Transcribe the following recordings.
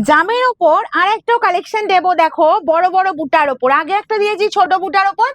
জামের ওপর আর একটাও কালেকশন দেবো, দেখো বড় বড় বুটার ওপর। আগে একটা দিয়েছি ছোট বুটার ওপর,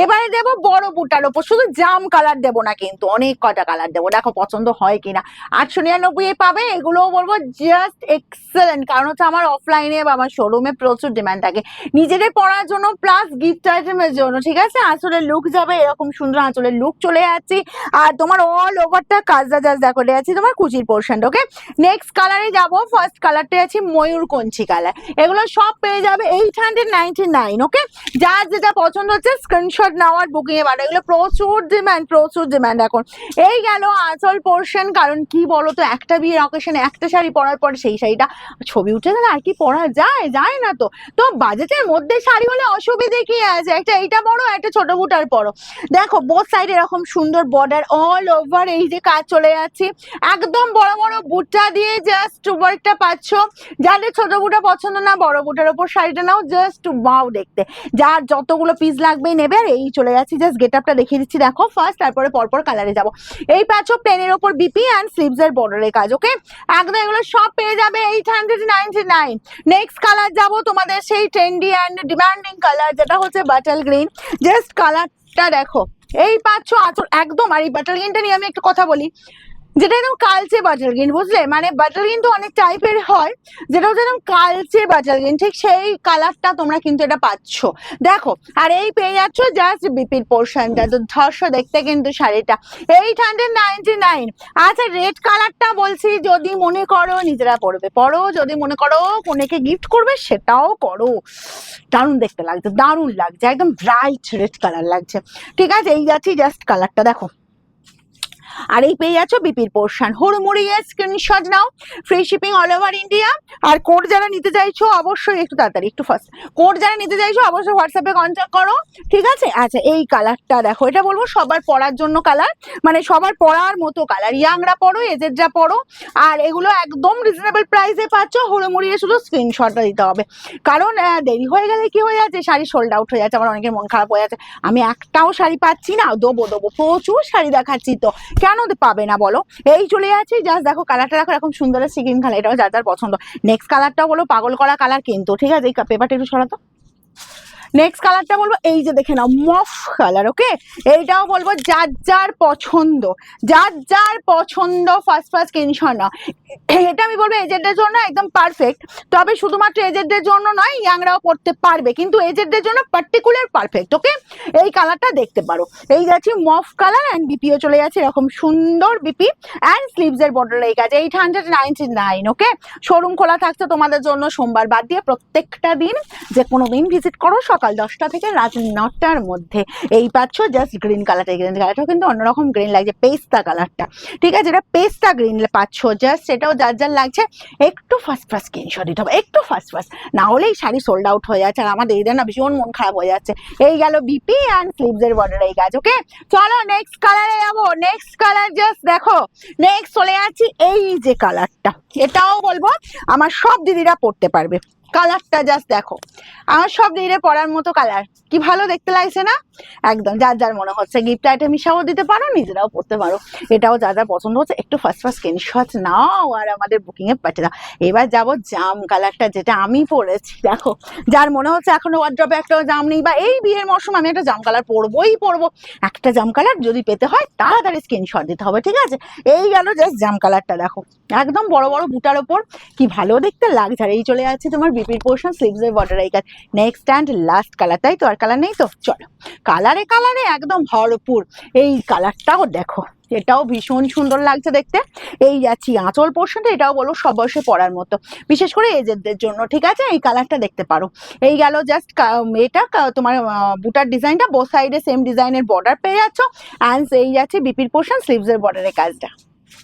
এবারে দেবো বড় বুটার ওপর। শুধু জাম কালার দেবো না কিন্তু, অনেক কটা কালার দেবো, দেখো পছন্দ হয় কিনা। 899 পাবে, এগুলোও বলবো জাস্ট এক্সেলেন্ট। কারণ হচ্ছে আমার অফলাইনে বা আমার শোরুমে প্রচুর ডিমান্ড থাকে নিজেদের পরার জন্য প্লাস গিফট আইটেমের জন্য, ঠিক আছে। আঁচলের লুক যাবে এরকম সুন্দর, আঁচলের লুক চলে যাচ্ছি। আর তোমার অল ওভারটা কাজটা জাস্ট দেখো, আছে তোমার কুচির পোর্শন। ওকে, নেক্সট কালারে যাবো। ফার্স্ট কালারটা আছে ময়ূরকঞ্চি কালার। এগুলো সব পেয়ে যাবে 899। ওকে, যার যেটা পছন্দ হচ্ছে স্ক্রিনশট নেওয়ার, বুকিং এ পাঠাও। এগুলো প্রচুর ডিমান্ড, প্রচুর ডিমান্ড এখন। এই গেল আঁচল পোর্শন। কারণ কি বলতো, একটা বিয়ের অকেশনে একটা শাড়ি পরার পর সেই শাড়িটা ছবি উঠে গেলে আর কি পরা যায়, যায় না তো। তো বাজেটের মধ্যে শাড়ি হলে অসুবিধে কি আছে, একটা এইটা বড় একটা ছোট বুটার পরো। দেখো বোথ সাইডে এরকম সুন্দর বর্ডার, অল ওভার এই যে কাজ চলে যাচ্ছে। একদম বড় বড় বুটা দিয়ে জাস্ট ওয়ার্কটা পাচ্ছ। যাদের ছোট বুটা পছন্দ না, বড় বুটার ওপর শাড়িটা নাও, জাস্ট ওয়াও দেখতে। যার যতগুলো পিস লাগবে নেবে। আর এই চলে যাচ্ছি, জাস্ট গেট আপটা দেখিয়ে দিচ্ছি দেখো ফার্স্ট, তারপরে পরপর কালারে যাব। এই পাচ্ছ প্লেনের ওপর বিপি অ্যান্ড স্লিভস এর বর্ডারের কাজ। ওকে, একদম এগুলো সব পেয়ে যাবে 899। নেক্সট কালার যাব তোমাদের সেই ট্রেন্ডি অ্যান্ড ডিমান্ডিং কালার, যেটা হচ্ছে বাটার গ্রিন। জাস্ট কালারটা দেখো, এই পাচ্ছ আঁচল একদম। আর এই বাটার গ্রিনটা নিয়ে আমি একটু কথা বলি, যেটা একদম কালচে বাটার গ্রিন, বুঝলে? মানে বাটার গ্রিন তো অনেক টাইপের হয়, যেটা হচ্ছে একদম কালচে বাটার গ্রিন, ঠিক সেই কালারটা তোমরা কিন্তু এটা পাচ্ছ দেখো। আর এই পেয়ে যাচ্ছ জাস্ট বিপির পোর্শনটা, তো ধর্ষ দেখতে কিন্তু শাড়িটা 899। আচ্ছা, রেড কালারটা বলছি, যদি মনে করো নিজেরা পরবে পরো, যদি মনে করো কোনেকে গিফট করবে সেটাও করো। দারুণ দেখতে লাগছে, দারুণ লাগছে, একদম ব্রাইট রেড কালার লাগছে। ঠিক আছে, এই যাচ্ছি জাস্ট কালারটা দেখো। আর এই পেয়ে যাচ্ছ বিপির পোর্শন। হুড়মুড়িয়ে স্ক্রিনশট নাও, free shipping all over India. আর কোড যারা নিতে চাইছো অবশ্যই একটু তাড়াতাড়ি, একটু ফার্স্ট কোড যারা নিতে চাইছো অবশ্যই হোয়াটসঅ্যাপে কন্ট্যাক্ট করো, ঠিক আছে। আচ্ছা, এই কালারটা দেখো, এটা বলবো সবার পরার জন্য কালার, মানে সবার পরার মতো কালার। ইয়াংরা পরো, এজেডরা পরো। আর এগুলো একদম রিজনেবল প্রাইসে পাচ্ছ। হুড়মুড়িয়ে শুধু স্ক্রিনশটটা দিতে হবে, কারণ দেরি হয়ে গেলে কি হয়ে যাচ্ছে, শাড়ি সোল্ড আউট হয়ে যাচ্ছে, আমার অনেকের মন খারাপ হয়ে যাচ্ছে। আমি একটাও শাড়ি পাচ্ছি না, দেবো দেবো, প্রচুর শাড়ি দেখাচ্ছি তো, কেন পাবে না বলো। এই চলে যাচ্ছে জাস্ট দেখো, কালারটা দেখো এরকম সুন্দর সিকিম কালার, এটাও যার যার পছন্দ। নেক্সট কালারটাও বলো পাগল করা কালার কিন্তু, ঠিক আছে। এই পেপারটা একটু সরাতো। নেক্সট কালারটা বলবো এই যে দেখে নাও, মফ কালার। ওকে, এইটাও বলবো যার যার পছন্দ, যার যার পছন্দ ফার্স্ট ফার্স্ট স্ক্রিনশট নাও। এটা আমি বলবো এজেডদের জন্য একদম পারফেক্ট, তবে শুধুমাত্র এজেডদের জন্য নয়, ইয়াংরাও পড়তে পারবে, কিন্তু এজেডদের জন্য পার্টিকুলার পারফেক্ট। ওকে, এই কালারটা দেখতে পারো। এই যাচ্ছি মফ কালার অ্যান্ড বিপিও চলে যাচ্ছে এরকম সুন্দর বিপি অ্যান্ড স্লিভস এর বর্ডার এই কাজ 899। ওকে, শোরুম খোলা থাকছে তোমাদের জন্য সোমবার বাদ দিয়ে প্রত্যেকটা দিন, যে কোনো দিন ভিজিট করো সকাল 10টা থেকে রাত 9টার মধ্যে। এই পাচ্ছ জাস্ট গ্রিন কালারটা, গ্রিন কালারটাও কিন্তু অন্যরকম গ্রিন লাগছে, পেস্তা কালারটা, ঠিক আছে। এটা পেস্তা গ্রিন পাচ্ছ জাস্ট, সেটাও যার যার লাগছে একটু ফার্স্ট ফার্স্ট স্ক্রিনশট দিতে হবে, একটু ফার্স্ট ফার্স্ট, না হলে এই শাড়ি সোল্ড আউট হয়ে যাচ্ছে। আর আমাদের এই না ভীষণ মন খারাপ হয়ে যাচ্ছে। এই গেল বিপি অ্যান্ড স্লিভস এর বর্ডার এই কাজ। ওকে, চলো নেক্সট কালারে যাবো। নেক্সট কালার জাস্ট দেখো, নেক্সট চলে যাচ্ছি এই যে কালারটা, এটাও বলবো আমার সব দিদিরা পড়তে পারবে। কালারটা জাস্ট দেখো, আমার সব দিদিরা পরার মতো কালার, কি ভালো দেখতে লাগছে না? একদম যার যার মনে হচ্ছে গিফট আইটেম হিসাবেও দিতে পারো, নিজেরাও পড়তে পারো। এটাও যার যার পছন্দ হচ্ছে একটু ফার্স্ট ফার্স্ট স্ক্রিনশট নাও আর আমাদের বুকিং এ পাঠিয়ে দাও। এবার যাবো জাম কালারটা, যেটা আমি পরেছি দেখো। যার মনে হচ্ছে এখনো ওয়ার্ড্রপে একটা জাম নেই, বা এই বিয়ের মরশুম আমি একটা জাম কালার পরবোই পরবো, একটা জাম কালার যদি পেতে হয় তাড়াতাড়ি স্ক্রিনশট দিতে হবে, ঠিক আছে। এই গেল জাস্ট জাম কালারটা দেখো, একদম বড় বড় বুটার ওপর, কি ভালো দেখতে লাগছে। আর এই চলে যাচ্ছে তোমার বিপির পোর্শন, স্লিভস এর বর্ডার এই কাজ। নেক্সট অ্যান্ড লাস্ট কালার, তাই তো? আর কালার নেই তো, চলো কালারে কালারে একদম ভরপুর। এই কালারটাও দেখো, এটাও ভীষণ সুন্দর লাগছে দেখতে। এই যাচ্ছি আঁচল পোর্শনটা, এটাও বলো সব বয়সে পরার মতো, বিশেষ করে এজেডদের জন্য, ঠিক আছে। এই কালারটা দেখতে পারো। এই গেল জাস্ট এটা তোমার বুটার ডিজাইনটা, বোথ সাইডে সেম ডিজাইনের বর্ডার পেয়ে যাচ্ছ। অ্যান্ড এই যাচ্ছে বিপির পোর্শন, স্লিভস এর বর্ডারের কাজটা।